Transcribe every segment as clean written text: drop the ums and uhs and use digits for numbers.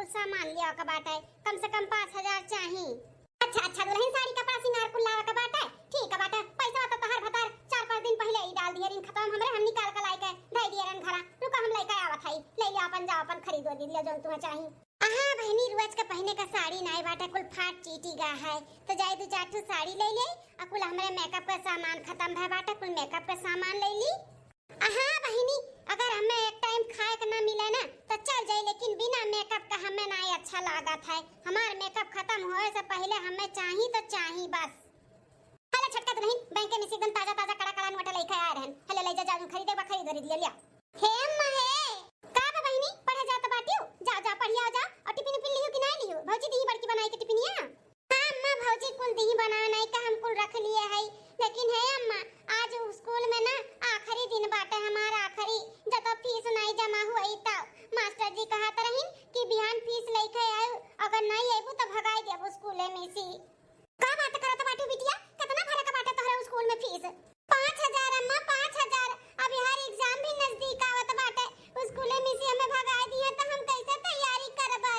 कुछ सामान लिया का बाटा है, कम से कम 5000 चाहिए। अच्छा अच्छा दुल्हन साड़ी कपड़ा सिंगार कुल लावा का बाटा है, ठीक है बाटा। पैसा तो तहर भतार 4-5 दिन पहले ही डाल दिए, ऋण खत्म हमरे हम निकाल के लाए के दे दिए रन घरा। रुका हम लेके आवत हई, ले ले अपन जाओ अपन खरीदो दे लियो जोन तुम्हें चाहिए। हां बहनी रोज का पहने का साड़ी नाई बाटा कुल फाट चीटी गा है, तो जाए दो 4 साड़ी ले ले और कुल हमरे मेकअप का सामान खत्म है बाटा, कुल मेकअप का सामान ले ली। हां बहनी अगर हमें एक टाइम खाए के ना मिले ना तो चल जाए, लेकिन बिना मेकअप का हमें ना अच्छा लागत है। हमार मेकअप खत्म होए से पहले हमें चाहिए तो चाहिए बस। हेलो छटका तो नहीं बैंक में एकदम ताजा ताजा कड़ा कड़ा नोट लेके आ रहन। हेलो ले जा जा खरीदे बा खरीद लिया लिया। हे अम्मा हे का बा बहनी पढ़े जात बाटियो, जा जा पढ़िया जा। और टिफिन पिन लियो कि नहीं लियो? भौजी दी बड़की बनाई के टिफिनिया। हां अम्मा भौजी कुल दी बना नहीं का हम कुल रख लिए है, लेकिन है अम्मा आज स्कूल में ना आखिरी दिन बाटे हमारा, आखिरी जब फीस नहीं जमा हुई तब मास्टर जी कहत रहिन कि बिहान फीस लेके आए, अगर नहीं आबू तो भगाई देबो स्कूल में से। का बात करत बाटू बिटिया, कितना भरे का बाटे तोहरे स्कूल में फीस? 5000 अम्मा 5000। अभी हर एग्जाम भी नजदीक आवत बाटे, स्कूल में से हमें भगाई दिए तो हम कैसे तैयारी करबे?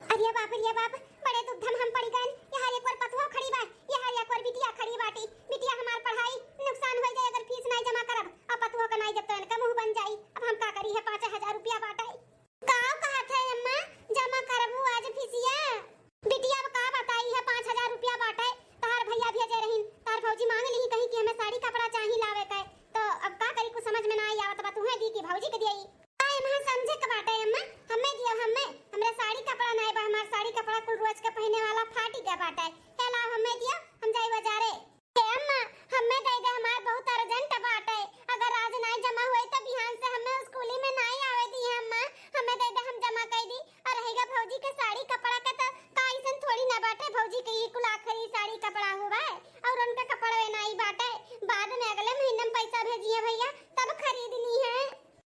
अरे बाप बड़े दुखधम हम पड़ गए। यहाँ एक बार पतवा खड़ी बा, यहाँ एक बार बिटिया खड़ी बाटी। बिटिया हमार पढ़ाई नुकसान हो जाए अगर फीस नहीं जमा करब, अब पतवा का नहीं जब तक का मुंह बन जाई। अब हम का करी है 5000 रुपया बाटाई। का कहत है अम्मा जमा करबू आज फीसिया? बिटिया अब का बताई है 5000 रुपया बाटाई, तार भैया भेजे रहिन, तार भौजी मांग ली कहीं कि हमें साड़ी कपड़ा चाहिए लावे के, तो अब का करी कुछ समझ में ना आई आवत बा। तुहे दी कि भौजी के दियई? आए मां समझे के बाटे अम्मा हमें दियो, हमें हमरा साड़ी कपड़ा नहीं बा, हमार साड़ी कपड़ा कुल रोज के पहने वाला फाटी के बाटे। हेला हमें दियो, हम जाई बाजारे। हे अम्मा हमें दे दे, हमार बहुत अर्जेंट बाटे, अगर आज नहीं जमा हुई तो बिहान से हमें स्कूल में नहीं आवे दी है अम्मा। हमें दे दे, हम जमा कर दी। और रहेगा भौजी के साड़ी कपड़ा के तो काइसन थोड़ी ना बाटे, भौजी के ये कुल आखिरी साड़ी कपड़ा हुआ है और उनका कपड़ा नहीं बाटे, बाद में अगले महीने में पैसा भेजिए भैया तब खरीद ली है।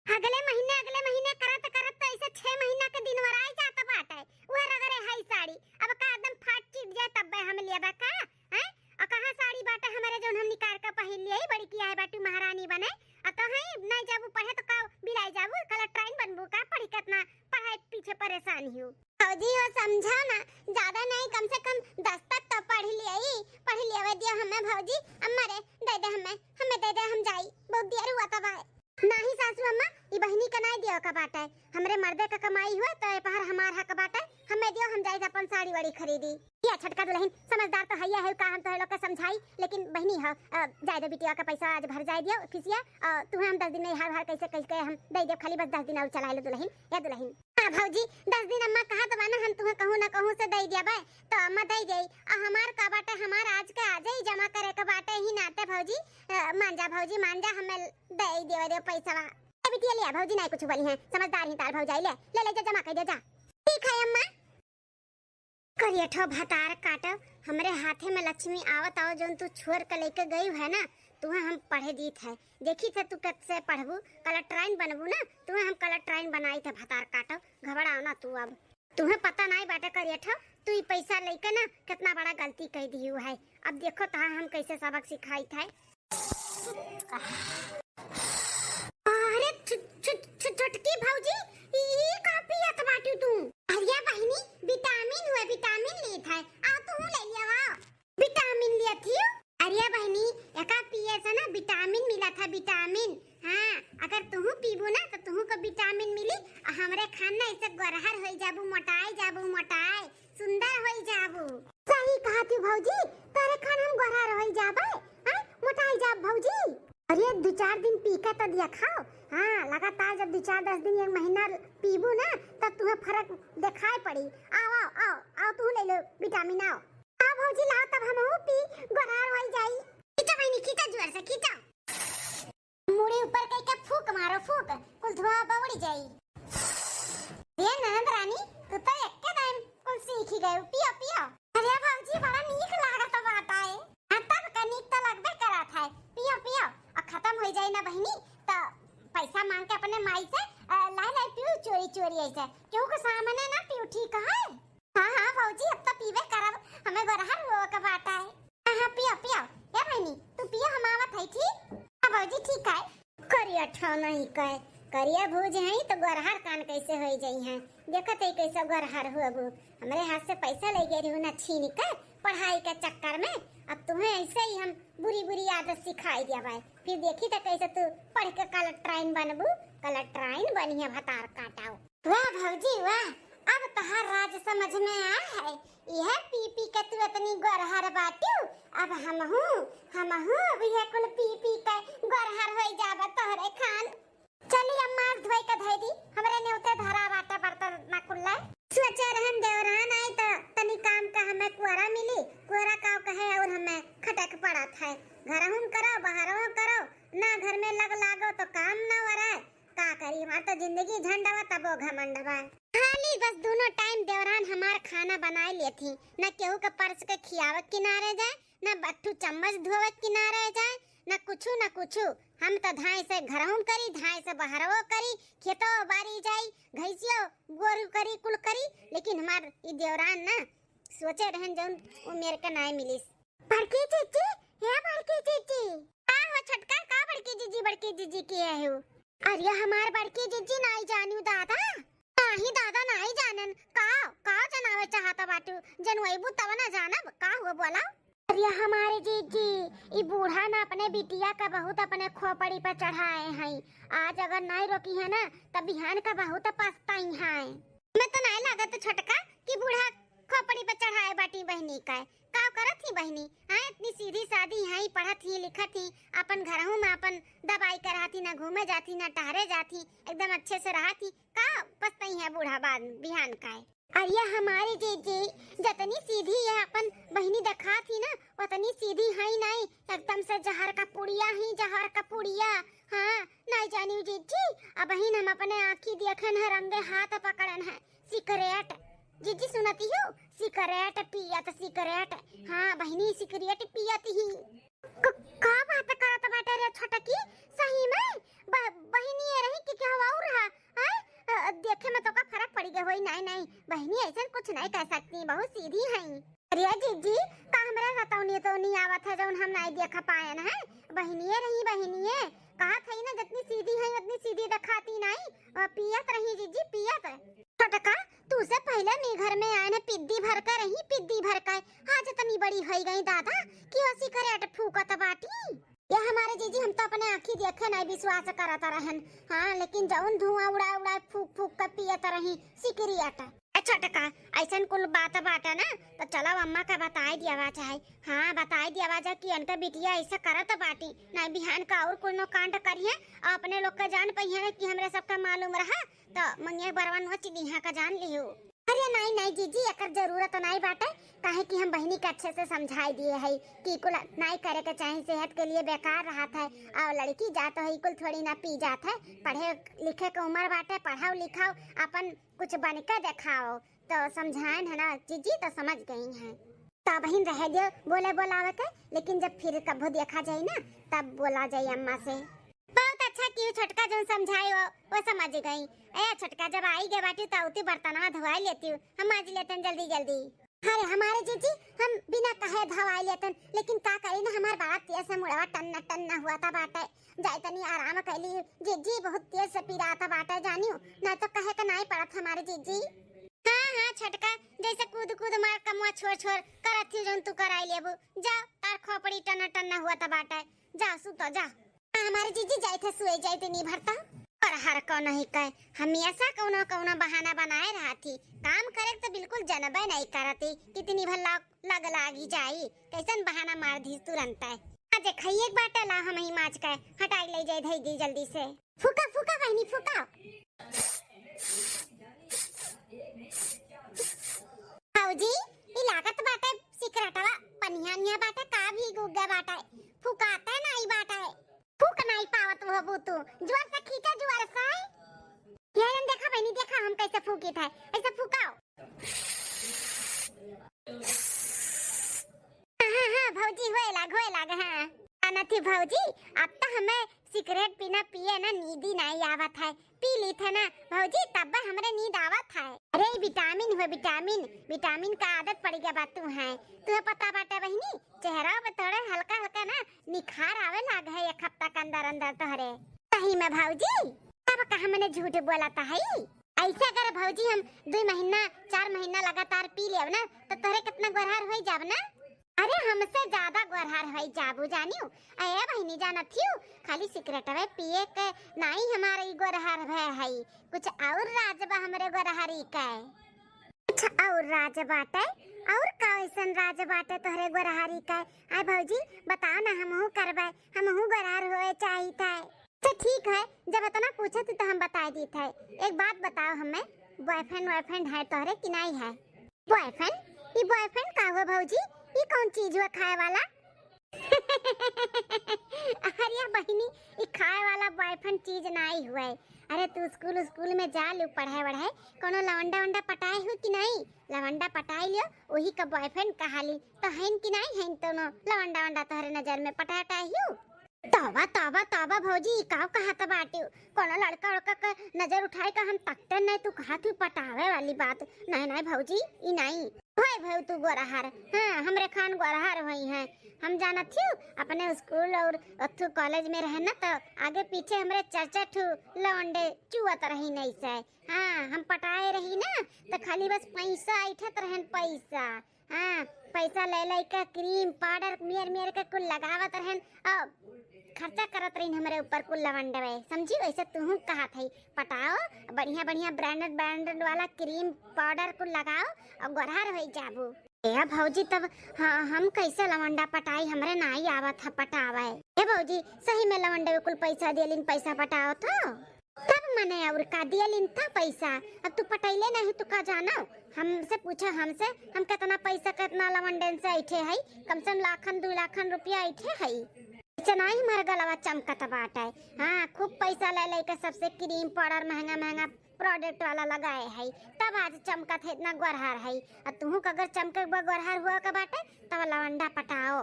अगले महीने करत करत तो ऐसे 6 महीना के दिन वर आई जाता बाटे। वो अगर है साड़ी अब का एकदम फाट चिट जाए तब हम लेबा का हैं? और कहां साड़ी बाटे हमारे जोन हम निकाल के पहन लिए बड़ी किया है बाटू महारानी बने। और तो है नहीं जाबू पढ़े तो का बिलाई जाबू कल ट्रेन बनबू का पढ़ी कितना पढ़ाई पीछे परेशान हूं। फौजी हो समझा ना, ज्यादा नहीं कम से कम 10 तक तो पढ़ लिया दिया हमें भौजी। अम्मा रे दे दे हमें दे दे, हम जाई बहुत देर हुआ तब आए। नहीं सासू अम्मा ई बहनी का नहीं दियो का बाटा है, हमरे मर्दे का कमाई हुआ तो ए पहर हमार हक बाटा है, हमें दियो हम जाई अपन साड़ी वाड़ी खरीदी। या छटका दुल्हन समझदार तो हैया है का हम तो लोग का समझाई, लेकिन बहनी ह जाय दे बिटिया का पैसा आज भर जाय दियो फीसिया। तू हम 10 दिन नहीं हर कैसे कह हम दे दे, खाली बस 10 दिन और चला ले दुल्हन। या दुल्हन हां भौजी 10 दिन अम्मा कहा तो ना हम तुम्हें कहूं ना कहूं से दे दिया बे, तो अम्मा दे गई। आ हमार का बाटा हमार आज के आज ही जमा करे के बाटे ही नाते भौजी। मान जा भौजी मान जा, हमें दे दे पैसा। बिटिया लिया भौजी नहीं कुछ बोली है, समझदार ही तार भौजाई ले ले ले जा जमा कर दे जा। ठीक है अम्मा। करियठो भतार काटो हमरे हाथे में लक्ष्मी आवत आओ जोन तू छोड़ के लेके गई है ना, तुम्हें हम पढ़े दी थे देखी थे तू कैसे पढ़बू कल ट्रेन बनबू ना, तुम्हें हम कल ट्रेन बनाई थे भतार काटो घबराओ ना तू। अब तुम्हें पता नहीं बाटे करियठो तू ये पैसा लेके ना कितना बड़ा गलती कर दी है। अब देखो तो हम कैसे सबक सिखाई थे। अरे छुटकी भौजी ये का पियत बाटू तू? अरे बहनी विटामिन हुए विटामिन ली था, आ तू ले लिया विटामिन लिया थी। अरे बहनी एका पिए से ना विटामिन मिला था विटामिन। हां अगर तू पीबू ना तो तू को विटामिन मिली, हमरे खाना ऐसे गरहर होई जाबू मोटाई सुंदर होई जाबू। सही कहा तू भौजी, तारे खान हम गरहर होई जाबे हां मोटाई जाब भौजी। अरे 2-4 दिन पी के तो दिया खाओ, हाँ लगातार जब 2-4-10 दिन 1 महीना पीबू ना तब तुम्हें फर्क दिखाई पड़ी। आओ तू ले लो विटामिन। आओ भौजी लाओ तब हम पी गरार हो जाई। खींचो बहनी खींचो जोर से खींचो, मुड़ी ऊपर कई के फूक मारो फूक कुल धुआं बवड़ी जाई। ये नंद रानी तू तो एकदम कुल सीख ही गई, पियो। अरे भौजी बड़ा नीक लागत बाटा है, तब का नीक तो लगबे करत है। पियो और खत्म हो जाए ना बहनी तो पैसा मांग के अपने माई से लाई पियो चोरी ऐसे क्यों को सामने ना पियो, ठीक है? हां भौजी अब तो पीबे करब, हमें गरहर हो के बाटा है। हां पियो या बहनी तू पियो हम आवत है। ठीक हां भौजी ठीक है। करियठो नहीं कहे करिया भूज है तो गरहर कान कैसे हो जाई है। देखत है कैसे गरहर हो गो। हमारे हाथ से पैसा ले गए रही ना छीन कर पढ़ाई के चक्कर में। अब तुम्हें ऐसे ही हम बुरी बुरी आदत सिखाई दिया भाई। फिर देखी तो कैसे तू पढ़ के कलेक्ट्राइन बनबू। कलेक्ट्राइन बनिया भतार काटाओ। वाह भौजी वाह, अब तहार राज समझ में आया है। यह पी पी के तू इतनी गरहर बाटू। अब हम हूँ अब यह कुल पी पी के गरहर हो जाबा तोहरे खान। चली अम्मा धोई के धई दी। हमरे ने उते धरा बाटा बर्तन ना कुल्ला। सोचे रहन देवरान आई तो तनी काम का हमें कुआरा मिली। कुआरा काव कहे और हमें खटक पड़ा था। घर हम करो बाहरों करो ना घर में लग लागो तो काम ना वरा। का करी हमार तो जिंदगी झंडवा तबो घमंडवा। खाली बस दोनों टाइम देवरान हमार खाना बनाए लिए थी। न केहू के पर्स के खियावत किनारे जाए, न बट्टू चम्मच धोवत किनारे जाए, न कुछु। हम तो धाय से घरहूं करी, धाय से बाहरवो करी, खेतो बारी जाई, घैसियो गोरू करी कुल करी। लेकिन हमार ई देवरान ना सोचे रहन जौन वो मेरे के नाय मिलिस। बड़की जीजी हे बड़की जीजी का हो छटका का बड़की जीजी के है हो। अरे हमार बड़की जीजी नाई जानियो दादा। नाही दादा नाही जानन का जनावे चाहता बाटू। जनवैबू तब ना जानब का हुआ बोला। अरे हमारे जीजी ई बूढ़ा ना अपने बिटिया का बहुत अपने खोपड़ी पर चढ़ाए हैं। आज अगर नहीं रोकी है ना तब बिहान का बहुत पछताई है। मैं तो नहीं लागत छोटका कि बूढ़ा खोपड़ी पर चढ़ाए बाटी बहनी का करत थी बहनी। हां इतनी सीधी सादी है, पढ़त ही लिखत ही, अपन घरहू में अपन दवाई कराती, ना घूमे जाती ना टहरे जाती, एकदम अच्छे से रहती। का पछताई है बूढ़ा बाद बिहान का। अरे हमारी जीजी जतनी सीधी है अपन बहनी दिखा थी ना उतनी सीधी है नहीं। एकदम से जहर का पुड़िया। हाँ नहीं जानी जीजी। अब बहन हम अपने आँखी देखन है, रंगे हाथ पकड़न है सिगरेट। जीजी सुनती हो सिगरेट पियत सिगरेट। हाँ बहनी सिगरेट पियत ही। का बात करत बाटे रे छोटकी। सही में बहनी ये रही कि क्या हुआ रहा है। देखे में तो का फर्क पड़ गया होई। नहीं बहनी ऐसा कुछ नहीं कह सकती, बहुत सीधी है। अरे जीजी का हमरा रतौनी तो नहीं आवत है जौन हम नहीं देख पाए है। बहनिए रही कहा थई ना जितनी सीधी है उतनी सीधी दिखाती नहीं। पियत रही जीजी पियत। छोटका तू से पहले मैं घर में आए ना पिद्दी भर कर आज इतनी बड़ी हो गई दादा कि वो सिगरेट फूकत बाटी। ये हमारे जीजी हम तो अपने आँखी देखे नहीं विश्वास करत रहन। हाँ लेकिन जौन धुआं उड़ा फूक कर पियत रही सिगरेट। छोटका ऐसा कुल बात बाटा ना तो चलो अम्मा का बताई दिया चाहे। हाँ बताई दिया जा कि उनका बिटिया ऐसा करत बाटी ना बिहान का और कुल नो कांड करिए। अपने लोग का जान पहिए कि हमरे सबका मालूम रहा तो मंगे बरवन हो चिड़िया का जान लियो। अरे नहीं जीजी एकर जरूरत नहीं बाटे। काहे कि हम बहनी के अच्छे से समझाई दिए है कि कुल नहीं करे के चाहे, सेहत के लिए बेकार रहत है। और लड़की जात है कुल थोड़ी ना पी जात है। पढ़े लिखे के उम्र बाटे, पढ़ाओ लिखाओ अपन कुछ बन के दिखाओ। तो समझाएं है ना जीजी तो समझ गई हैं। तब बहन रह दियो बोले बोलावे के, लेकिन जब फिर कभी देखा जाए ना तब बोला जाए अम्मा से। बहुत अच्छा क्यों छोटका जो समझाई वो समझ गई। ए छोटका जब आई गे बाटी तो उती बर्तनवा धोवाई लेती हूँ, हम मांज लेते जल्दी। अरे हमारे जीजी हम बिना कहे धोवाई लेते, लेकिन का करी ना हमार बड़ा तेज से मुड़वा टन्ना हुआ था बाटे। जाई तनी आराम कैली जीजी बहुत तेज से पीरा था बाटे जानियो ना तो कहे का नहीं पड़त हमारे जीजी। हाँ छोटका जैसे कूद मार कमुआ छोड़ करत थी जोन तू कराई लेबू। जा तार खोपड़ी टन्ना हुआ था बाटे। जा सुतो जा। हमारे जीजी जाए थे सुए जाए थे नहीं भरता और हर को नहीं कहे हमेशा कौनो बहाना बनाए रहा थी। काम करे तो बिल्कुल जनबे नहीं करती कितनी भला लग लागी जाई। कैसन बहाना मार दी तुरंत है। आज खाइए एक बाटा ला हम ही माच के हटाई ले जाए धई दी जल्दी से। फूका बहनी फूका। जी इलाकत बाटे सिकरटवा पनिया बाटे का भी गुग्गा बाटे फुकाता नहीं बाटे। फूक नहीं पावत वो बूतू जोर से खींचा जोर से। ये देखा बहनी देखा हम कैसे फूकी था ऐसे फूकाओ। हाँ भौजी होए लाग हाँ आना थी भौजी। अब तो हमें सिगरेट पीना पिए ना नींद ही नहीं आवत है। पी ली थे ना भौजी तब हमरे नींद आवत है। अरे विटामिन हुए विटामिन का आदत पड़ गया बात तू है। तुम्हें पता बाटे बहनी चेहरा पे थोड़ा हल्का ना निखार आवे लाग है एक हफ्ता के अंदर तोहरे। सही में भौजी अब तब कहा मैंने झूठ बोला था है। ऐसे अगर भौजी हम 2 महीना 4 महीना लगातार पी लेब ना तो तोरे कितना गोरहार हो जाब ना। अरे हमसे ज्यादा गोरहार हो जाबू जानियो। अरे बहनी जाना थियो खाली सिगरेट वे पिए के नहीं हमारे गोरहार है कुछ और राज बा हमरे गोरहारी का। कुछ और राज बाटे और कैसन राज बाटे तोहरे गोरहारी का। आय भौजी बताओ ना हमहू करबे हमहू गोरहार होए चाहिए था। तो ठीक है जब इतना पूछे तो हम बता दी थे। एक बात बताओ हमें बॉयफ्रेंड है तोहरे कि नहीं है? बॉयफ्रेंड ये बॉयफ्रेंड का हुआ भौजी? ये कौन चीज हुआ खाए वाला? अरे बहिनी ये खाए वाला बॉयफ्रेंड चीज नहीं हुआ। अरे तू स्कूल में जा लो पढ़ाई वढ़ाई कोनो लवंडा वंडा पटाई हो कि नहीं? लवंडा पटाई लियो वही का बॉयफ्रेंड कहाली तो हैन कि नहीं हैन तो लवंडा वंडा तोहरे नजर में पटाई हो। तौबा तौबा तौबा भौजी काव कहा था बाटी कोनो लड़का उड़का का नजर उठाए का हम तकते नहीं तू कहा तू पटावे वाली बात नहीं भौजी ई नहीं होय भौ तू गोरहार। हां हमरे खान गोरहार होई है हम जाना थी अपने स्कूल और अथु कॉलेज में रहना तो आगे पीछे हमरे चर्चा ठू लौंडे चुवत रही नहीं से। हां हम पटाए रही ना तो खाली बस पैसा ऐठत रहन पैसा। हां पैसा ले का क्रीम पाउडर मियर के कुल लगावत रहन और खर्चा करत रही हमरे ऊपर कुल लवंडवे समझी। वैसे तू कहा थी पटाओ बढ़िया ब्रांडेड वाला क्रीम पाउडर कुल लगाओ और गोरहार हो जाबू। ए भौजी तब हाँ, हम कैसे लवंडा पटाई हमरे नहीं आवत था पटावे। ए भौजी सही में लवंडे कुल पैसा दियलिन पैसा पटाओ तो तब मने और का दियलिन था पैसा। अब तू पटाइले नहीं तू का जानो हमसे पूछा हमसे हम कितना पैसा कितना लवंडन से ऐठे है कम से कम 2 लाख रुपया ऐठे है। चनाई मर गलवा चमकत बाटे। हाँ खूब पैसा ले के सबसे क्रीम पाउडर महंगा प्रोडक्ट वाला लगाए है तब आज चमकत है इतना गोरहार है। और तू अगर चमके गोरहार हुआ का बाटे तब लवंडा पटाओ।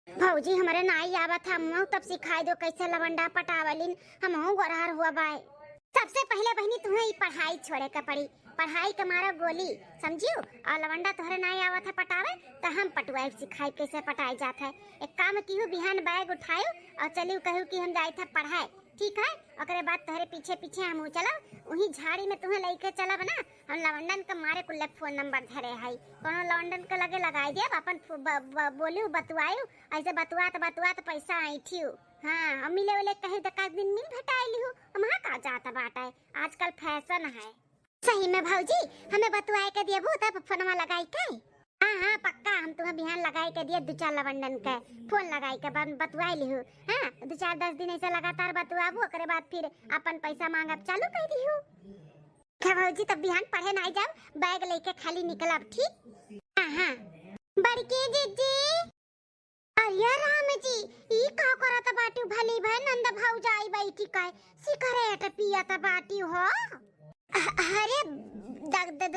भौजी हमारे नाई आवत हम तब सिखाई दो कैसे लवंडा पटावलिन हमहू गोरहार हुआ बाय। सबसे पहले बहनी तुम्हें पढ़ाई छोड़े का पड़ी पढ़ाई के मारा गोली समझियो। और लवंडा तोहरे नहीं आवत है पटावे तो हम पटवाई सिखाई कैसे पटाई जात है। एक काम कियो बिहान बैग उठायो और चलियो कहू कि हम जाई थे पढ़ाए ठीक है। ओकरे बाद तोहरे पीछे हम चला वही झाड़ी में तुम्हें लेके चलब ना हम लवंडन के मारे कुल फोन नंबर धरे है कोनो लवंडन के लगे लगाई दे अपन बोलियो बतवायो ऐसे बतवात पैसा ऐठियो। हाँ हम मिले वाले कहीं तो का दिन मिल भेटाई लियो वहां का जाता बाटा आजकल फैशन है। सही में भौजी हमें बतवाए के दिए तब फोनवा लगाई के। हाँ पक्का हम तुम्हें बिहान लगाई के दिए 2-4 लवंडन के फोन लगाई के बाद बतवाई लिहू। हाँ 2-4-10 दिन ऐसे लगातार बतवाबू ओकरे बाद फिर अपन पैसा मांगब चालू कर दिहू। क्या भौजी तब बिहान पढ़े नहीं जाब बैग लेके खाली निकलब ठीक। हाँ बड़की जीजी अरे राम जी ई का करत बाटी भली भाई नंद भौजाई बैठी काय सिगरेट पियत बाटी हो। अरे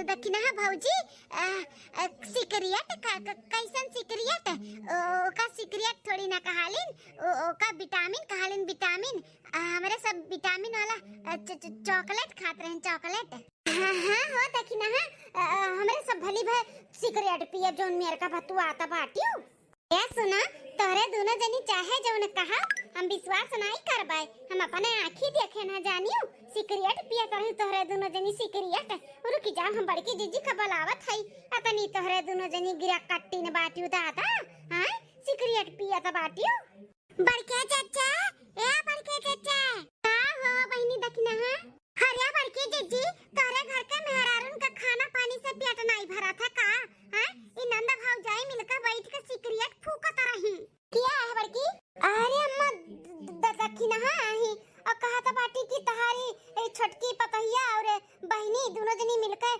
दखिना है भौजी सिगरेट कैसन सिगरेट का सिगरेट थोड़ी ना कहालिन का विटामिन कहालिन विटामिन हमारे सब विटामिन वाला चॉकलेट खाते रहे चॉकलेट। हाँ हो दखिना है हमारे सब भली भाई सिगरेट पिए जोन मेरे का भतुआ आता बाटियो। ए सुना तोरे दोनों जनी चाहे जो ने कहा हम विश्वास नहीं करबाई हम अपने आँखी देखे ना जानियो सिगरेट पिया करही तोरे दोनों जनी सिगरेट रुकी जा हम बड़की जीजी का बुलावत है अतनी तोरे दोनों जनी गिरा कट्टी ने बाटियो दादा। हां सिगरेट पिया त बाटियो बड़के चाचा ए बड़के चाचा का हो बहिनी दखना है। अरे बड़की जीजी तोरे घर के मेहरारून का खाना पानी से पेट नहीं भरा था का। हां ई नंदा भौजाई मिलकर बैठ के सिगरेट फूकत रही क्या है बड़की। अरे अम्मा दखना है ही और कहा था बाटी की तहारी छोटकी पतहिया और बहनी दोनों जनी मिलकर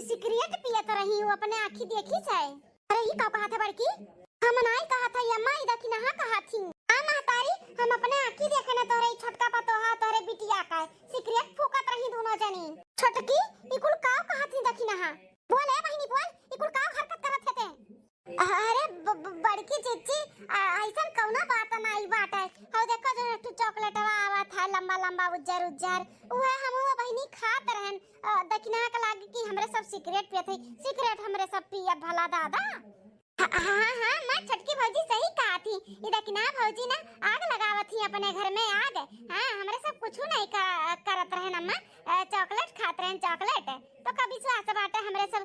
सिगरेट पियत रही हूँ अपने आँखी देखी से। अरे ही का कहा था बड़की हम नहीं कहा था अम्मा इधर की नहा कहा थी। हां महतारी हम अपने आँखी देखे ना तोरे छोटका पतोहा तोरे बिटिया का सिगरेट फूकत रही दोनों जनी। छोटकी इकुल का कहा थी दखी नहा बोल ए बहनी बोल इकुल का हरकत करत थे। अरे बड़की जीजी ऐसा कौनो बात नहीं बात है हो देखो जो चॉकलेट आवा था लंबा उज्जर उहे हम बहनी खात रहन दखिना के लागे कि हमरे सब सिगरेट पियत है सिगरेट हमरे सब पिया भला दादा। हाँ माँ छोटकी भौजी सही कहा थी। इधर कि ना भौजी ना आग लगावत थी अपने घर में आग। हाँ हमरे सब कुछ नहीं करत रहे ना चॉकलेट खात रहे चॉकलेट। तो कभी स्वास बाटे हमरे सब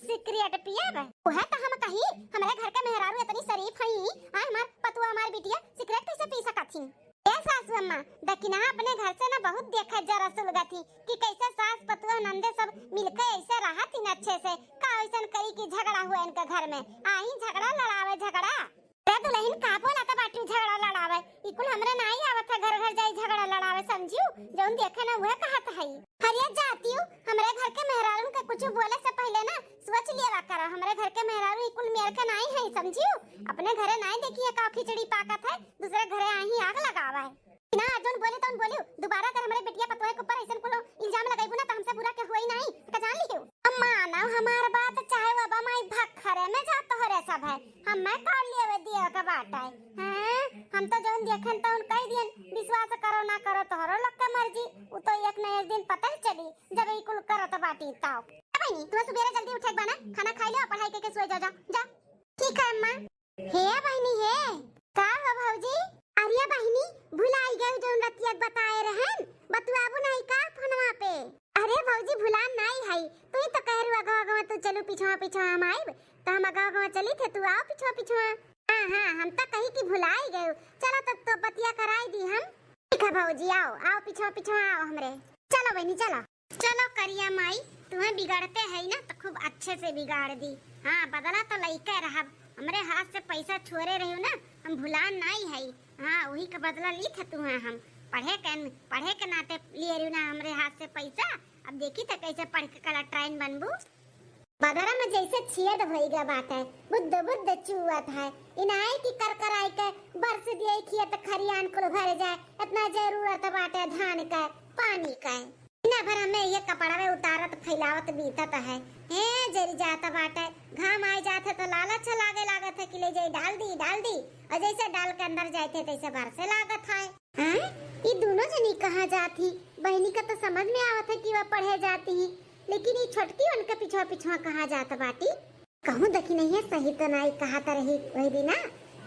सिगरेट पियब। वह तो हम कही हमरे घर के मेहरारू इतनी शरीफ हई आ हमार पतुआ हमार बिटिया सिगरेट कैसे पी सकत थी। ए सासू अम्मा दकिना अपने घर से ना बहुत देखा जरा सुलगा थी कि कैसे सास पतुआ नंदे सब मिलकर ऐसे रहा थी ना अच्छे से। का ऐसन करी कि झगड़ा हुआ इनके घर में आई झगड़ा लड़ावे झगड़ा। रे दुल्हन का बोला था बाटू झगड़ा लड़ावे इकुल हमरे नहीं आवत था घर घर जाई झगड़ा लड़ावे समझियो जौन देखे ना वह कहत हई। हरिया जाती हूं हमरे घर के मेहरारू के कुछ बोले से पहले ना सोच लिया करा। हमरे घर के मेहरारू इकुल मेल के नहीं है समझियो। अपने घरे नहीं देखिए का खिचड़ी पाकत है दूसरे घरे आई आग लगावा है ना। जोन बोले तो बोलियो दोबारा अगर हमरे बेटिया पतोए के ऊपर ऐसन कोनो इल्जाम लगाइबू ना त हमसे बुरा के होई नहीं का जान लियो। अम्मा ना हमार बात चाहे बाबा माई भखरे में जात हो रे सब है हम मैं कर लेवे दिया का बात है। हैं हम तो जोन देखन तो उन कह दियन विश्वास करो ना करो तोहरो लोग के मर्जी वो तो एक न एक दिन पता ही चली जब ई कुल करत बाटी ताओ। बहनी तू सुबह जल्दी उठे बना खाना खा ले पढ़ाई के सोए जा जा। ठीक है अम्मा। हे बहनी हे का हो भौजी अरिया बहनी भुलाई गई जो रतिया बताए रहन बतुआबू नहीं का फोनवा पे। अरे भौजी भुला नहीं है तू तो कह रहा गाँव तू चलो पीछा हम आइब तो हम गाँव चली थे तू आओ पीछा। हाँ हम तो कही कि भुलाई गए चलो तो बतिया कराई दी हम। ठीक है भौजी आओ पीछा आओ हमरे। चलो बहनी चलो करिया माई तुम्हें बिगाड़ते है ना तो खूब अच्छे से बिगाड़ दी। हाँ बदला तो लइके रहा हमरे हाथ से पैसा छोड़े रही ना हम भुला नहीं है। हाँ वही का बदला ली थे तुम्हें हम पढ़े के नाते लिए रही ना हमरे हाथ से पैसा। अब देखी तो कैसे पढ़ के कला ट्रेन बनबू। बदरा में जैसे छियद भई गया बात है बुद्ध चुवत है इनाई की कर आई के बरस दिए खिया तो खरियान को भर जाए इतना जरूरत बाटे धान का पानी का ना भर में ये कपड़ा में उतारत फैलावत बीतत है। हे जरी जाता बाटे घाम आ जाते तो लालच लागत है कि ले जाई डाल दी और जैसे डाल के अंदर जाते तैसे बरसे लागत है। हैं ये दोनों जनी कहाँ जाती बहनी का तो समझ में आवत है कि वह पढ़े जाती है लेकिन ये छोटकी उनके पीछा कहाँ जाता बाटी कहूँ देखी नहीं है सही तो नहीं कहा तो रही वही दिना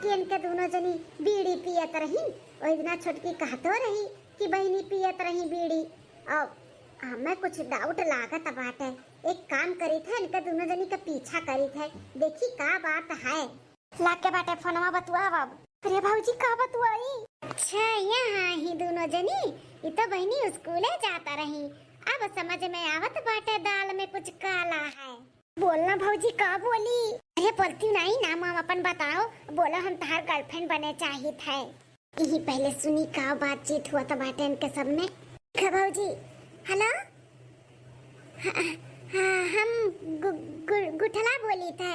कि इनके दोनों जनी बीड़ी पियत रही वही दिना छोटकी कहतो रही कि बहनी पियत रही बीड़ी। और हमें कुछ डाउट लागत बाटे एक काम करी थे इनके दोनों जनी का पीछा करी थे देखी का बात है। लाग के बाटे फोनवा बतुआ अब। अरे भौजी का बतुआई। अच्छा यहाँ ही दोनों जनी ये तो बहनी स्कूले जाता रही अब समझ में आवत बाटे दाल में कुछ काला है। बोलना भौजी का बोली। अरे बोलती नहीं नाम अपन बताओ बोला हम तुम्हार गर्लफ्रेंड बने चाहिए थे। यही पहले सुनी का बातचीत हुआ तो बाटे इनके सब में। भौजी हेलो हाँ हम गुठला बोली थे।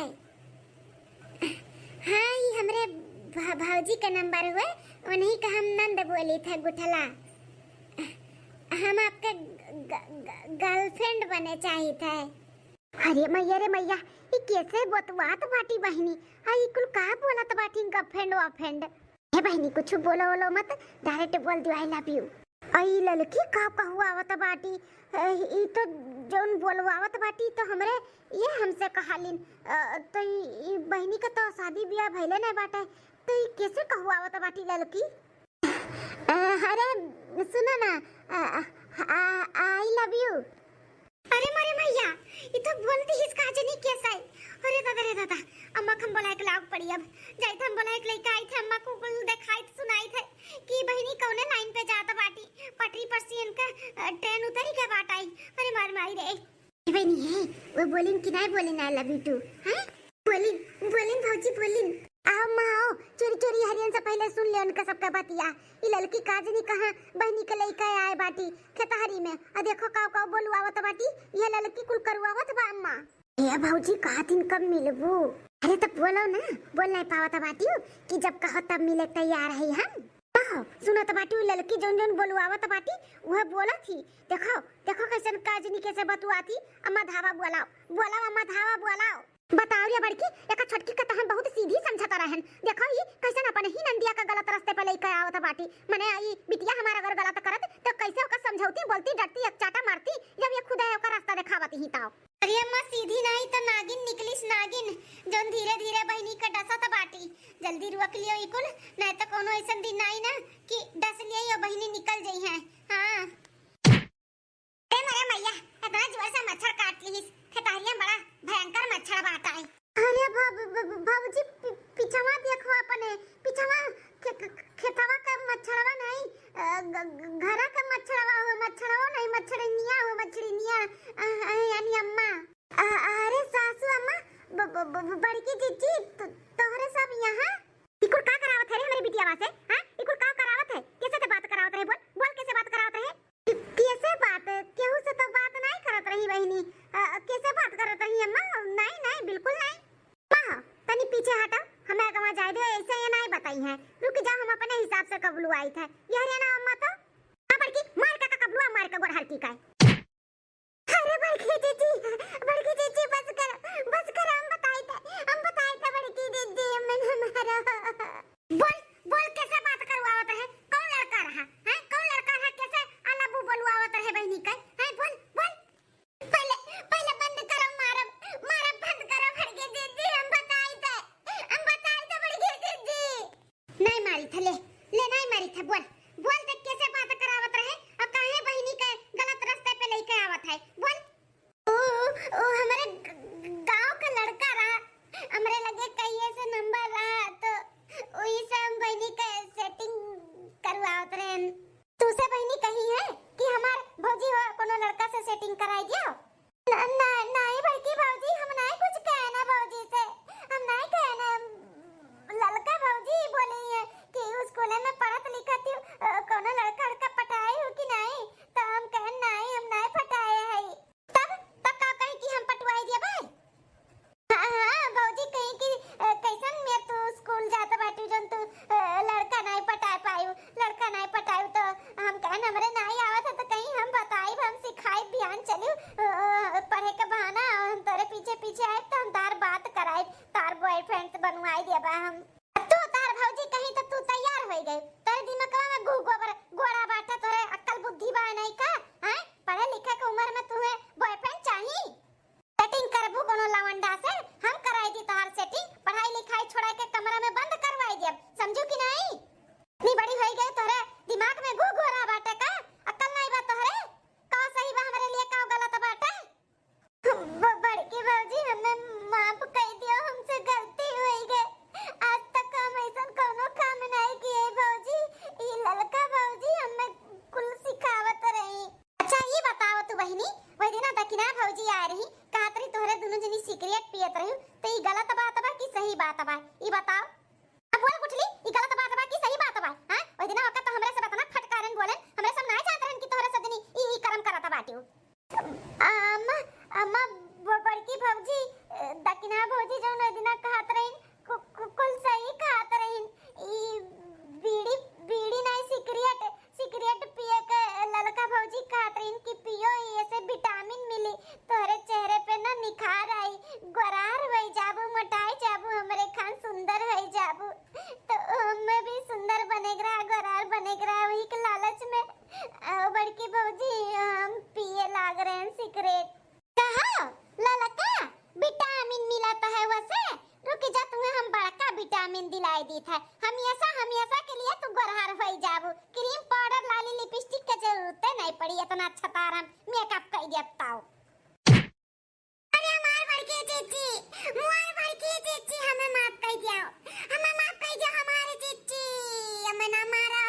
हाँ ये हमरे भौजी का नंबर हुए उन्हीं का हम नंद बोली थे गुठला। हम आपके गर्लफ्रेंड बने चाहिए थे। अरे मैया ये कैसे बतवात बाटी बहनी हां कुल का बोलत बाटी गर्लफ्रेंड हे बहनी कुछ बोलो मत डायरेक्ट बोल दियो आई लव यू। आई ललकी का हुआ आवत बाटी ई तो जोन बोलवावत बाटी तो हमरे ये हमसे कहालिन तो ई बहनी का तो शादी ब्याह भइले नहीं बाटे तो ई कैसे कहवावत बाटी ललकी। अरे सुनो ना आई लव यू। अरे मारे मैया ये तो बोलती ही इसका जनी कैसा है। अरे दादा अम्मा हम बोला एक लाग पड़ी अब जाई थे हम बोला एक लइका आई थे अम्मा को कुल दिखाई सुनाई थे कि बहनी कौने लाइन पे जाता बाटी पटरी पर से इनका ट्रेन उतरी के बाट आई। अरे मार माई रे बहनी है वो बोलिन कि नहीं बोलिन आई लव यू टू हैं बोलिन भौजी बोलिन आओ माँ आओ चोरी हरियन से पहले सुन ले उनका सबका बतिया। ये लड़की काजनी कहाँ बहनी के लइका आए बाटी खेतहरी में आ देखो का बोलवावत बाटी ये लड़की कुल करवावत बा अम्मा। ए भौजी कहा दिन कब मिलबू। अरे तो बोलो ना बोल नहीं पावत बाटी कि जब कहो तब मिले तैयार है हम। सुनो तो बाटी लड़की जोन बोलवावत बाटी वह बोला थी देखो कैसे काजनी कैसे बतुआ थी अम्मा धावा बोलाओ अम्मा धावा बोलाओ बताओ रे बड़की एक छोटकी का तो हम बहुत सीधी समझता रहन देखो ये कैसे अपन ही नंदिया का गलत रास्ते पे लेके आवत बाटी मने आई बिटिया हमारा अगर गलत करत तो कैसे ओका समझौती बोलती डरती एक चाटा मारती जब ये खुद है ओका रास्ता दिखावत ही ताओ। अरे अम्मा सीधी नहीं तो नागिन निकलिस नागिन, जोन धीरे धीरे बहनी का डसत बाटी। जल्दी रुक लियो इकुल, नहीं तो कोनो ऐसा दिन आई ना कि डस लियो और बहनी निकल जाई है। हां ए मेरे मैया, इतना जोर से मच्छर काट लिस, खेतारिया बड़ा भयंकर मच्छर बाटा है। अरे बाबूजी पिछवा देखो अपने, पिछवा खेतवा का मच्छरवा नहीं, घरा का मच्छरवा हो, मच्छरवा नहीं मच्छरनिया हो, मच्छरनिया यानी अम्मा। अरे सासू अम्मा बड़की जीजी तोहरे सब यहाँ इकुल का करावत है रे हमारी बिटिया से? हां इकुल का करावत है? कैसे से बात करावत है? बोल बोल कैसे बात करावत है? कैसे बात? केहू से तो बात नहीं करत रही बहनी, कैसे बात करत रही अम्मा? नहीं नहीं बिल्कुल नहीं। मां तनी पीछे हटा, हमें कहां जाए दे, ऐसे ये नहीं बताई है। रुक जा, हम अपने हिसाब से कबलू आई थे। यह रे ना अम्मा तो बड़की मार का कबलू मार का गोड़ हल्की का। अरे बड़की जीजी बस कर हम बताई थे बड़की जीजी मैंने मारा। बोल बोल कैसे बात करवावत है? कौन लड़का रहा है? कौन लड़का रहा? कैसे अलाबू बोलवावत है बहनी का? है बोल बोल पहले बंद करो, मारब बंद करो बड़की जीजी, हम बताई थे बड़की जीजी। नहीं मारी थे, ले नहीं मारी थे। बोल बोल तक कैसे बात करावत रहे और काहे बहनी के गलत रास्ते पे लेके आवत है? बोल ओ हमारे गांव का लड़का रहा, हमरे लगे कहिए से नंबर रहा तो वही से हम बहनी का सेटिंग करवावत रहे। तू से बहनी कही है कि हमार भौजी हो कोनो लड़का से सेटिंग कराई दियो? नहीं बड़की भौजी, हम नहीं कुछ कहना भौजी से, हम नहीं कहना। लड़का भौजी बोली है कि स्कूल में पढ़त लिखत हूँ, कोनो लड़का पटाए हो कि नहीं, तो हम कहन नहीं हम नहीं पटाए है। तब का कही कि हम पटवाई दिया भाई? हां भौजी कही कि कैसन में तू स्कूल जात बाटी जन तू लड़का नहीं पटा पायू, लड़का नहीं पटायू, तो हम कहन हमरे नहीं आवत है तो कहीं हम बताई, हम सिखाई, बिहान चलियो पढ़े के बहाना हम तोरे पीछे पीछे आए तो हम तार बात कराए, तार बॉयफ्रेंड बनवाई देबा हम। तू तार भौजी कहीं तो तू तैयार हो गई, तेरे दिमाग में गोबर गोड़ा बाटा, तोरे अक्ल बुद्धि बा नहीं का? हैं पढ़े लिखे के उम्र में तुम्हें बॉयफ्रेंड चाहिए? सेटिंग करबू कोनो लवंडा से? हम कराई दी तोहार सेटिंग, पढ़ाई लिखाई छोड़ा के कमरा में बंद करवाई दिया, समझू कि नहीं? इतनी बड़ी हो गई तोरे दिमाग में गोरा बाटे का अक्ल नहीं बा तोहरे? का सही बा हमारे लिए, का गलत बाटे? बड़की भौजी हमें माफ कर दियो, हमसे गलती हो गई, आज तक हम ऐसा कोनो काम नहीं किए भौजी। ये लड़का भौजी हमें कुल सिखावत रही। अच्छा ये बताओ तू बहनी, वही दिन दकिना भौजी आ रही, कहत रही तोहरे दोनों जनी सिगरेट पियत रही, तो ये गलत बात बा कि सही बात बा? ये बताओ। अब बोल गुठली, ये गलत बात बा कि सही बात बा? हां वही दिन वक्त तो हमरे से बताना फटकारन बोले, हमरे सब नहीं चाहत रहन कि तोहरे सजनी ई कर्म करत बाटियो। अम्मा बड़की भौजी दकिना भौजी जो न दिन कहत रही कुल सही कहत रही, ई बीड़ी नहीं सिगरेट पिए के लड़का भौजी कहत रही कि पियो, ऐसे विटामिन मिली, तोहरे चेहरे पे ना निखार आई, गोरार हो जाबू, मोटाई जाबू, हमरे खान सुंदर हो जाबू, तो हमें भी सुंदर बनेगा, गोरार बनेगा, वही के लालच में बड़की भौजी हम पिए लाग रहे हैं सिगरेट। कहा ललका विटामिन मिला तो है वैसे? रुक जा, तुम्हें हम बड़का विटामिन दिलाई दी था, हमेशा के लिए तू गोरहार हो जाबू, क्रीम पाउडर लाली लिपस्टिक के जरूरत नहीं पड़ी, इतना अच्छा तारा मेकअप कर दिया ताऊ। अरे हमार बड़की जीजी हमें माफ कर दिया, हमारे जीजी हमें ना मारो,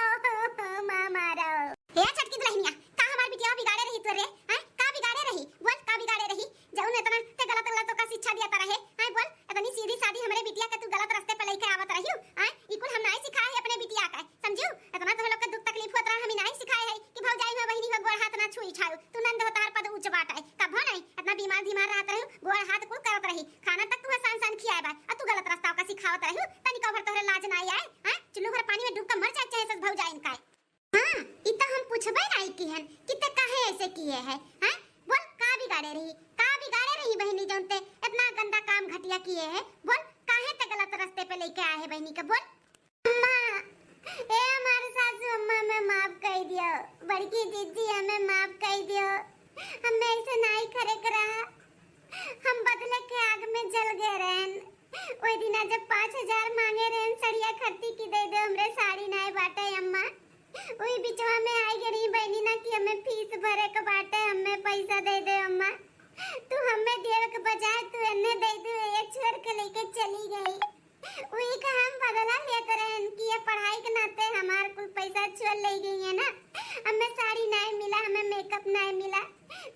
मारो। हे छटकी दुल्हनिया, का हमार बिटिया बिगाड़े रही तोरे? हैं का बिगाड़े रही? बोल का बिगाड़े रही? जौन इतना ते गलत का शिक्षा दिया रहे, हैं बोल इतनी सीधी सादी हमरे बिटिया के तू गलत रास्ते पे लेके आवत रही, हैं इकुल हम नहीं सिखाए है अपने बिटिया का, समझू? इतना तो लोग के दुख तकलीफ होत रहा, हम नहीं सिखाए है कि भौजाई में बहनी में गोड़ हाथ ना छुई छाऊ, तू नंद होतार पद उच्च बाटा है, कभो नहीं इतना बीमार रहत रही, गोड़ हाथ कुल करत रही, खाना तक तू सान खियाए बा, और तू गलत रास्ता का सिखावत रही, तनी का भर तोहरे लाज ना आए? हैं चुल्लू भर पानी में डूब के मर जाए चाहे सस भौजाई का। हां ई तो हम पूछबे नहीं की हन कि ते काहे ऐसे किए है? हैं बोल का बिगाड़े रही बहनी जोन ते इतना गंदा काम घटिया किए है? बोल काहे ते गलत रास्ते पे लेके आए है बहनी के? बोल अम्मा, ए हमारे सासू अम्मा हमें माफ कर दियो, बड़की जीजी हमें माफ कर दियो, हमें ऐसे नहीं करे करा, हम चल गए रहन। ओई दिन जब 5000 मांगे रहन सड़िया खर्ती की दे दे हमरे साड़ी नाय बाटे अम्मा। ओई बिचवा में आई गई बहनी ना कि हमें फीस भरे के बाटे हमें पैसा दे दे अम्मा। तू हमें देवे के बजाय तू एने दे दे एक छोड़ के लेके चली गई। वही का हम बदला लेते रहन कि ये पढ़ाई के नाते हमार कुल पैसा छोड़ ले गई है ना। हमें साड़ी नहीं मिला हमें मेकअप नहीं मिला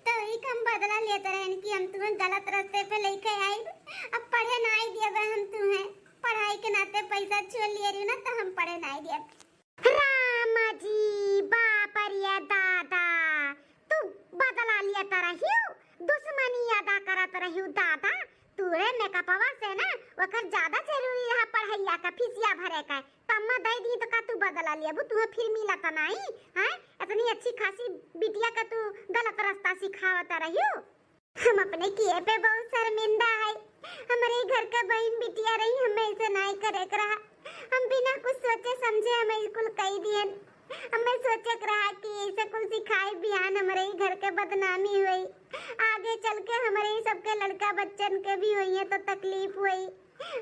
तो वही का हम बदला लेते रहन कि हम तुम्हें गलत रास्ते पे लेके आई। अब पढ़े नहीं दिए हम तुम्हें पढ़ाई के नाते पैसा छोड़ लिए रही ना तो हम पढ़े नहीं दिए। रामा जी बाप रे दादा तू बदला लिया तारा हियो दुश्मनी यादा करत रहियो दादा। तूरे मेकअपवा से ना ओकर ज्यादा जरूरी रहा पढ़ाइया का फीसिया भरे का तम्मा दे दी तो का तू बदला लिया बु तू फिर मिला त नहीं हैं। इतनी अच्छी खासी बिटिया का तू गलत रास्ता सिखावत रहियो। हम अपने किए पे बहुत शर्मिंदा है। हमारे घर का बहन बिटिया रही हमें ऐसे नहीं करे रहा। हम बिना कुछ सोचे समझे हमें स्कूल कही दिए। हमें सोचे रहा कि ऐसे कुछ सिखाए बिहान हमारे घर के बदनामी हुई आगे चल के हमारे सबके लड़का बच्चन के भी हुई है तो तकलीफ हुई।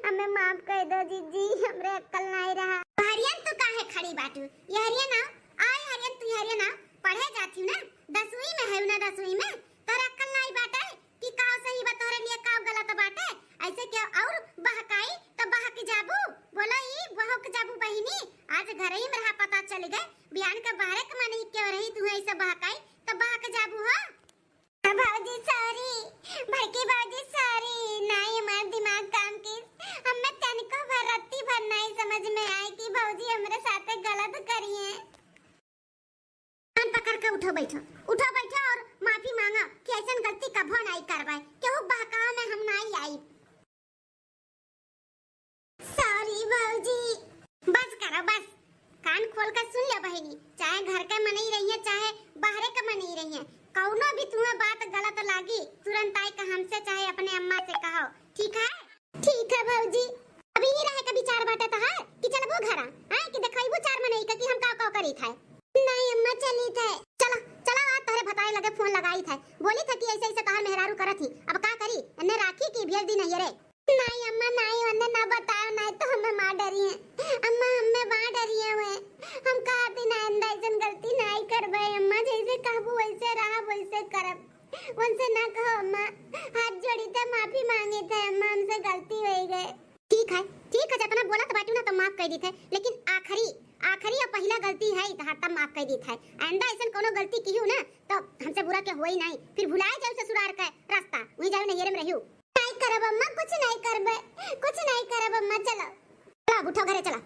हमें माफ कर दो जीजी हमरे अक्ल नहीं रहा। हरियन तू काहे खड़ी बाटू ये हरियन आए हरियन तू हरियन पढ़े जाती ना 10वीं में है ना 10वीं में तोरा अक्ल नहीं बाटे कि का सही बा तोरे लिए का गलत बाटे। ऐसे क्या और बहकाई तो बहक जाबू बोला ई बहक जाबू बहिनी आज घर ही में रहा पता चल गए बियान के बाहर के माने क्यों रही तू ऐसे बहकाई तो बहक जाबू हो। भाऊजी सॉरी भड़की भाऊजी सॉरी नहीं हमारा दिमाग काम की हमें तनिको भरती भर नहीं समझ में आई कि भाऊजी हमारे साथ गलत करी है। कान पकड़ के उठो बैठो और माफी मांगा कि ऐसा गलती कभो नहीं करवाए केहू बहकावा में हम नहीं आई। सॉरी भाऊजी बस करो बस कान खोल कर सुन ले बहनी चाहे घर के मन ही रही है चाहे बाहर के मन ही रही है कौनो भी तुम्हें बात गलत लागी तुरंत आई का हमसे चाहे अपने अम्मा से कहो ठीक है भाऊजी। अभी ही रहे का विचार बाटे तो है कि चलबो घरा हैं कि देखइबो चार मन ही कि हम का करी था। नहीं अम्मा चली थे चला आ तोरे बताए लगे फोन लगाई थे बोली था कि ऐसे ऐसे कहा मेहरारू करत थी अब का करी एने राखी की भेज दी नहीं रे। नहीं अम्मा नहीं उन्हें ना बताओ नहीं तो हमें मां डरी है अम्मा हमें मां डरी है वे हम कहा थी ना ऐसा गलती नहीं करबे अम्मा जैसे कहबो वैसे रहा वैसे करब उनसे ना कहो अम्मा हाथ जोड़ी थे माफी मांगी थे अम्मा हमसे गलती हो गई। ठीक है जितना बोला तो बाटू ना तो माफ कर दी थे लेकिन आखिरी और पहला गलती है तो हाथ माफ कर दी थे आइंदा ऐसा कोनो गलती की हो ना तो हमसे बुरा के होई नहीं फिर भुलाए जाओ ससुराल का रास्ता वहीं जाओ नैहर में रहियो। नहीं करब अम्मा कुछ नहीं करबे अम्मा चलो उठो घरे चला।